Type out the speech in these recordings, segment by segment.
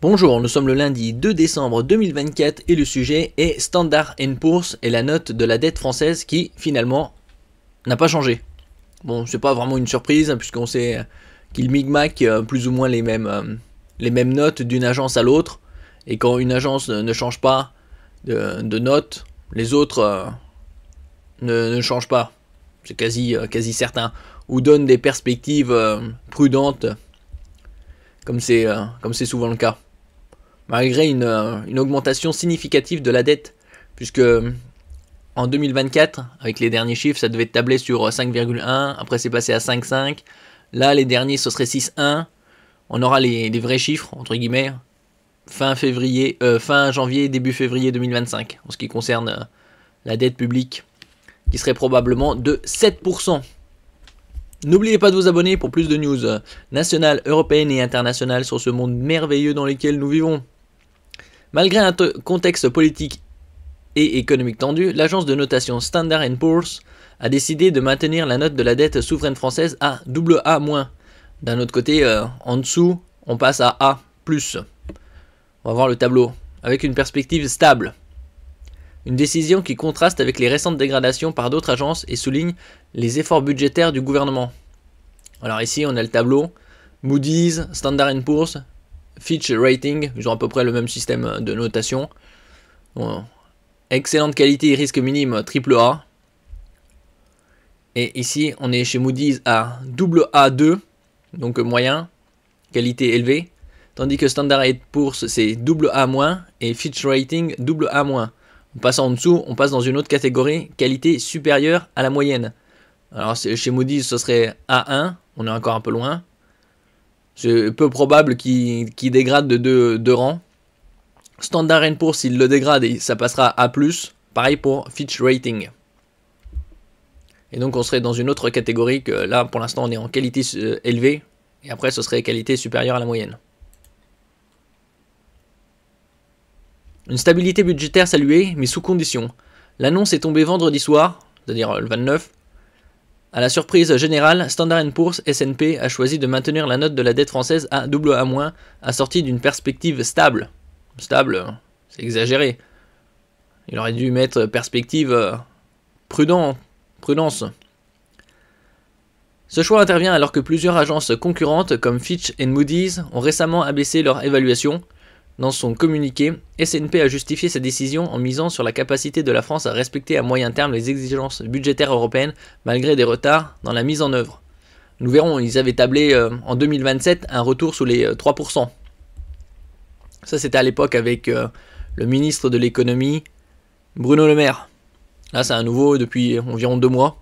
Bonjour, nous sommes le lundi 2 décembre 2024 et le sujet est Standard & Poor's et la note de la dette française qui, finalement, n'a pas changé. Bon, c'est pas vraiment une surprise puisqu'on sait qu'ils micmac plus ou moins les mêmes notes d'une agence à l'autre. Et quand une agence ne change pas de note, les autres ne changent pas. C'est quasi certain. Ou donnent des perspectives prudentes, comme c'est souvent le cas. Malgré une augmentation significative de la dette, puisque en 2024, avec les derniers chiffres, ça devait tabler sur 5,1, après c'est passé à 5,5, là les derniers ce serait 6,1, on aura les vrais chiffres, entre guillemets, fin janvier, début février 2025, en ce qui concerne la dette publique, qui serait probablement de 7%. N'oubliez pas de vous abonner pour plus de news nationales, européennes et internationales sur ce monde merveilleux dans lequel nous vivons. Malgré un contexte politique et économique tendu, l'agence de notation Standard & Poor's a décidé de maintenir la note de la dette souveraine française à AA-. D'un autre côté, en dessous, on passe à A+. On va voir le tableau, avec une perspective stable. Une décision qui contraste avec les récentes dégradations par d'autres agences et souligne les efforts budgétaires du gouvernement. Alors ici, on a le tableau. Moody's, Standard & Poor's, Fitch Rating, ils ont à peu près le même système de notation. Bon. Excellente qualité et risque minime AAA. Et ici, on est chez Moody's à AA2, donc moyen, qualité élevée. Tandis que Standard & Poor's, c'est AA- et Fitch Rating AA-. On passe en dessous, on passe dans une autre catégorie, qualité supérieure à la moyenne. Alors chez Moody's, ce serait A1, on est encore un peu loin. C'est peu probable qu'il dégrade de deux rangs. Standard & Poor's, s'il le dégrade, ça passera à A+. Pareil pour Fitch Rating. Et donc on serait dans une autre catégorie que là, pour l'instant, on est en qualité élevée. Et après, ce serait qualité supérieure à la moyenne. Une stabilité budgétaire saluée, mais sous condition. L'annonce est tombée vendredi soir, c'est-à-dire le 29. À la surprise générale, Standard & Poor's S&P a choisi de maintenir la note de la dette française à AA-, assortie d'une perspective stable. Stable, c'est exagéré. Il aurait dû mettre perspective prudence. Ce choix intervient alors que plusieurs agences concurrentes comme Fitch et Moody's ont récemment abaissé leur évaluation. Dans son communiqué, S&P a justifié sa décision en misant sur la capacité de la France à respecter à moyen terme les exigences budgétaires européennes malgré des retards dans la mise en œuvre. Nous verrons, ils avaient tablé en 2027 un retour sous les 3%. Ça c'était à l'époque avec le ministre de l'économie, Bruno Le Maire. Là c'est à nouveau depuis environ 2 mois.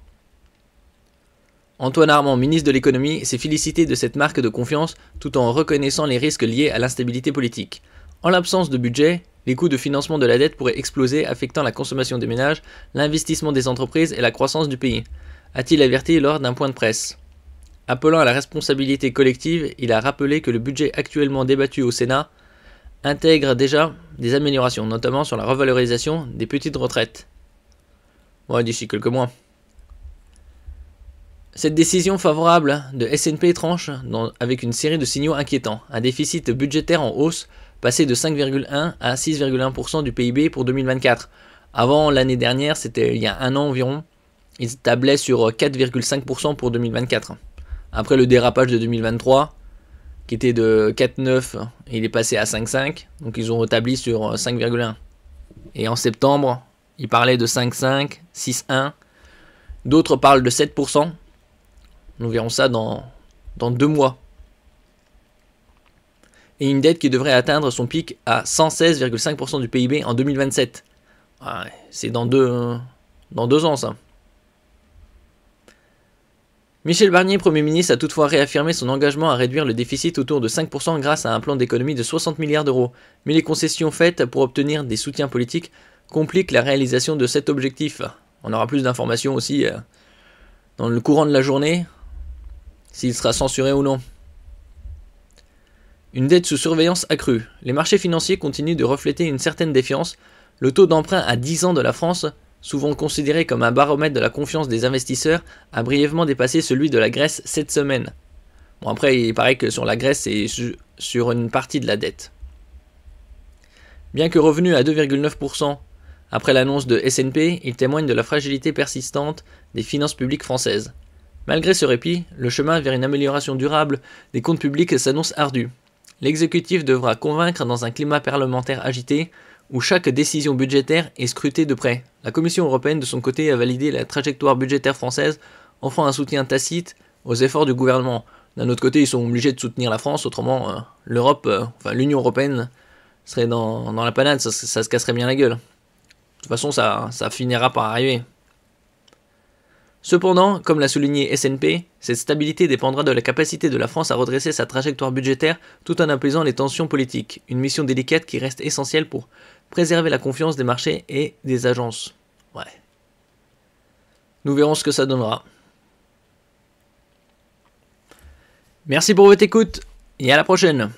Antoine Armand, ministre de l'économie, s'est félicité de cette marque de confiance tout en reconnaissant les risques liés à l'instabilité politique. En l'absence de budget, les coûts de financement de la dette pourraient exploser, affectant la consommation des ménages, l'investissement des entreprises et la croissance du pays, a-t-il averti lors d'un point de presse. Appelant à la responsabilité collective, il a rappelé que le budget actuellement débattu au Sénat intègre déjà des améliorations, notamment sur la revalorisation des petites retraites. Bon, d'ici quelques mois. Cette décision favorable de S&P tranche avec une série de signaux inquiétants. Un déficit budgétaire en hausse, passé de 5,1 à 6,1% du PIB pour 2024. Avant l'année dernière, c'était il y a un an environ, ils tablaient sur 4,5% pour 2024. Après le dérapage de 2023, qui était de 4,9, il est passé à 5,5, donc ils ont rétabli sur 5,1. Et en septembre, ils parlaient de 5,5, 6,1. D'autres parlent de 7%. Nous verrons ça dans 2 mois. Et une dette qui devrait atteindre son pic à 116,5% du PIB en 2027. Ouais, c'est dans deux ans ça. Michel Barnier, Premier ministre, a toutefois réaffirmé son engagement à réduire le déficit autour de 5% grâce à un plan d'économie de 60 milliards d'euros. Mais les concessions faites pour obtenir des soutiens politiques compliquent la réalisation de cet objectif. On aura plus d'informations aussi dans le courant de la journée, s'il sera censuré ou non. Une dette sous surveillance accrue. Les marchés financiers continuent de refléter une certaine défiance. Le taux d'emprunt à 10 ans de la France, souvent considéré comme un baromètre de la confiance des investisseurs, a brièvement dépassé celui de la Grèce cette semaine. Bon après, il paraît que sur la Grèce, c'est sur une partie de la dette. Bien que revenu à 2,9% après l'annonce de SNP, il témoigne de la fragilité persistante des finances publiques françaises. Malgré ce répit, le chemin vers une amélioration durable des comptes publics s'annonce ardu. L'exécutif devra convaincre dans un climat parlementaire agité où chaque décision budgétaire est scrutée de près. La Commission européenne, de son côté, a validé la trajectoire budgétaire française, offrant un soutien tacite aux efforts du gouvernement. D'un autre côté, ils sont obligés de soutenir la France, autrement l'Union européenne serait dans la panade, ça se casserait bien la gueule. De toute façon, ça finira par arriver. Cependant, comme l'a souligné SNP, cette stabilité dépendra de la capacité de la France à redresser sa trajectoire budgétaire tout en apaisant les tensions politiques, une mission délicate qui reste essentielle pour préserver la confiance des marchés et des agences. Ouais. Nous verrons ce que ça donnera. Merci pour votre écoute et à la prochaine.